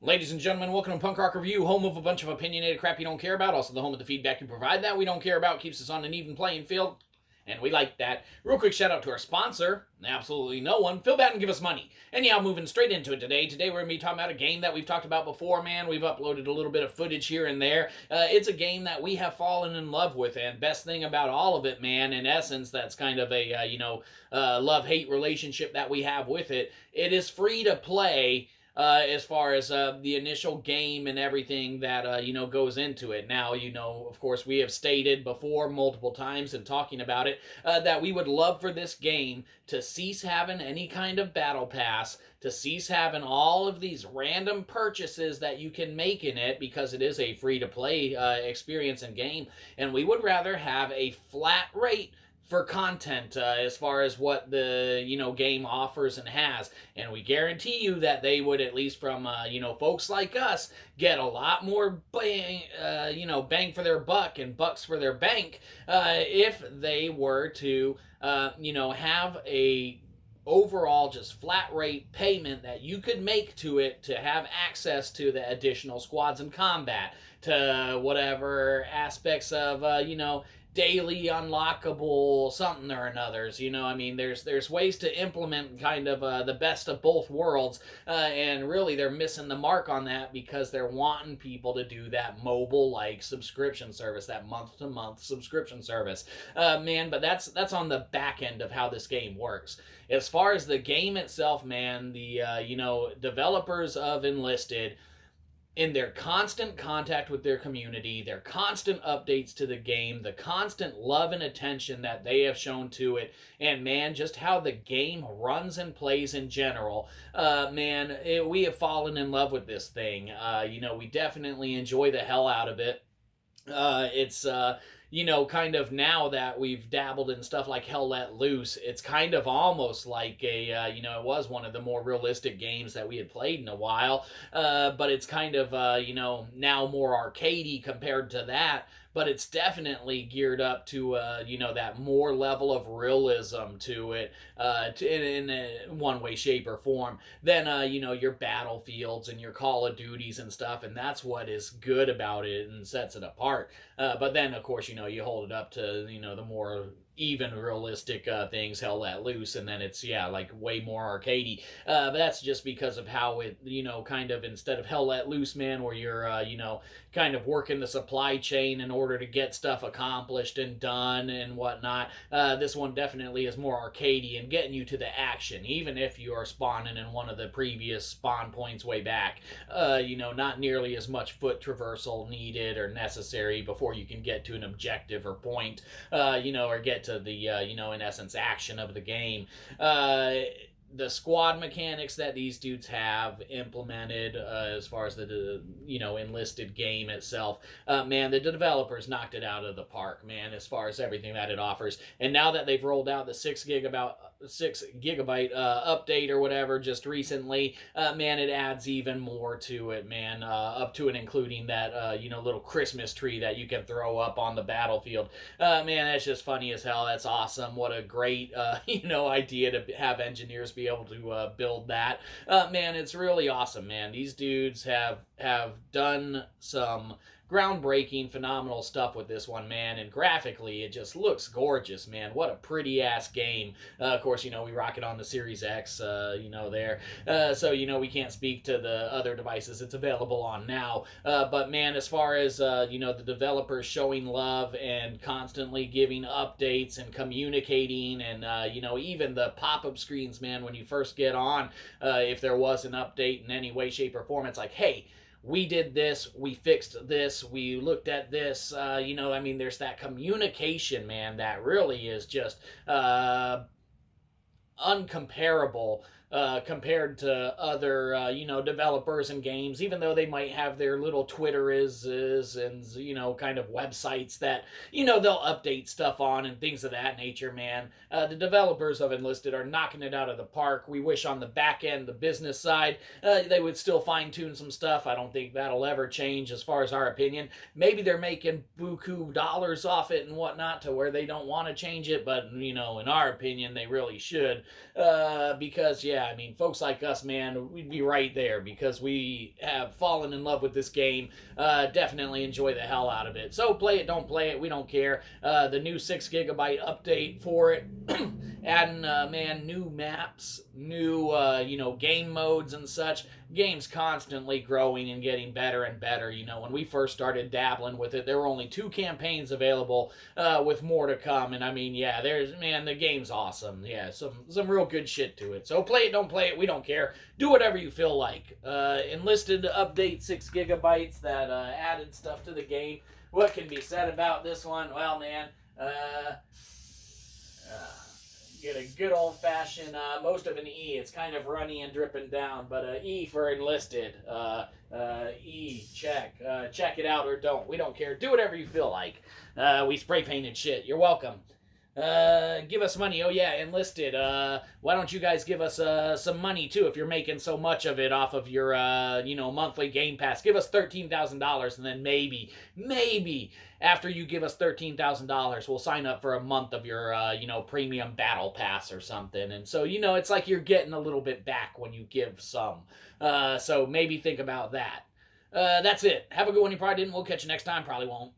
Ladies and gentlemen, welcome to Punk Rock Review, home of a bunch of opinionated crap you don't care about, also the home of the feedback you provide that we don't care about, keeps us on an even playing field, and we like that. Real quick shout out to our sponsor, absolutely no one. Feel bad and give us money. Anyhow, moving straight into it today. Today we're going to be talking about a game that we've talked about before, man. We've uploaded a little bit of footage here and there. It's a game that we have fallen in love with, and best thing about all of it, man, in essence, that's kind of a, love-hate relationship that we have with it. It is free to play. As far as the initial game and everything that goes into it. Now, of course, we have stated before multiple times in talking about it that we would love for this game to cease having any kind of battle pass, to cease having all of these random purchases that you can make in it, because it is a free-to-play experience and game, and we would rather have a flat rate for content as far as what the game offers and has, and we guarantee you that they would, at least from folks like us, get a lot more bang for their buck and bucks for their bank if they were to have a overall just flat rate payment that you could make to it to have access to the additional squads and combat, to whatever aspects of daily unlockable something or another's. There's ways to implement kind of the best of both worlds, and really they're missing the mark on that because they're wanting people to do that mobile like subscription service, that month-to-month subscription service, but that's on the back end of how this game works. As far as the game itself, man, the developers of Enlisted, in their constant contact with their community, their constant updates to the game, the constant love and attention that they have shown to it, and man, just how the game runs and plays in general, we have fallen in love with this thing. We definitely enjoy the hell out of it. It's kind of, now that we've dabbled in stuff like Hell Let Loose, it's kind of almost like it was one of the more realistic games that we had played in a while, but it's kind of, now more arcadey compared to that, but it's definitely geared up to, that more level of realism to it, in one way, shape, or form than, your Battlefields and your Call of Duties and stuff, and that's what is good about it and sets it apart. But then, of course, you hold it up to, the more even realistic things, Hell Let Loose, and then it's, like way more arcadey. But that's just because of how it, kind of, instead of Hell Let Loose, man, where you're, kind of working the supply chain in order to get stuff accomplished and done and whatnot, this one definitely is more arcadey and getting you to the action, even if you are spawning in one of the previous spawn points way back. Not nearly as much foot traversal needed or necessary before you can get to an objective or point, or get to the, in essence, action of the game. The squad mechanics that these dudes have implemented, as far as the Enlisted game itself, man, the developers knocked it out of the park, man, as far as everything that it offers. And now that they've rolled out the 6 gigabyte update or whatever just recently, man, it adds even more to it, man, up to and including that little Christmas tree that you can throw up on the battlefield. Man, that's just funny as hell. That's awesome. What a great idea to have engineers be able to build that. Man, it's really awesome, man. These dudes have done some groundbreaking, phenomenal stuff with this one, man, and graphically it just looks gorgeous, man. What a pretty ass game. Of course, we rock it on the Series X, there, so we can't speak to the other devices it's available on now, but man, as far as the developers showing love and constantly giving updates and communicating, and even the pop-up screens, man, when you first get on, if there was an update in any way, shape, or form, it's like, hey, we did this, we fixed this, we looked at this, there's that communication, man, that really is just uncomparable compared to other, developers and games, even though they might have their little Twitter and, kind of websites that, they'll update stuff on and things of that nature, man. The developers of Enlisted are knocking it out of the park. We wish on the back end, the business side, they would still fine-tune some stuff. I don't think that'll ever change as far as our opinion. Maybe they're making buku dollars off it and whatnot to where they don't want to change it, but, in our opinion, they really should, because, yeah, yeah, I mean, folks like us, man, we'd be right there because we have fallen in love with this game. Definitely enjoy the hell out of it. So play it, don't play it, we don't care. The new 6 GB update for it, adding, man, new maps, new, game modes and such. Game's constantly growing and getting better and better. When we first started dabbling with it, there were only 2 campaigns available, with more to come. And I mean, yeah, the game's awesome. Yeah, some real good shit to it. So play it, don't play it, we don't care. Do whatever you feel like. Enlisted update 6 GB that added stuff to the game. What can be said about this one? Well, man, get a good old-fashioned, most of an E. It's kind of runny and dripping down, but E for enlisted. E, check. Check it out or don't. We don't care. Do whatever you feel like. We spray-painted shit. You're welcome. Give us money. Oh yeah, enlisted. Why don't you guys give us some money too if you're making so much of it off of your monthly Game Pass? Give us $13,000 and then maybe after you give us $13,000 we'll sign up for a month of your premium battle pass or something. And so it's like you're getting a little bit back when you give some. So maybe think about that. That's it. Have a good one. You probably didn't. We'll catch you next time. Probably won't.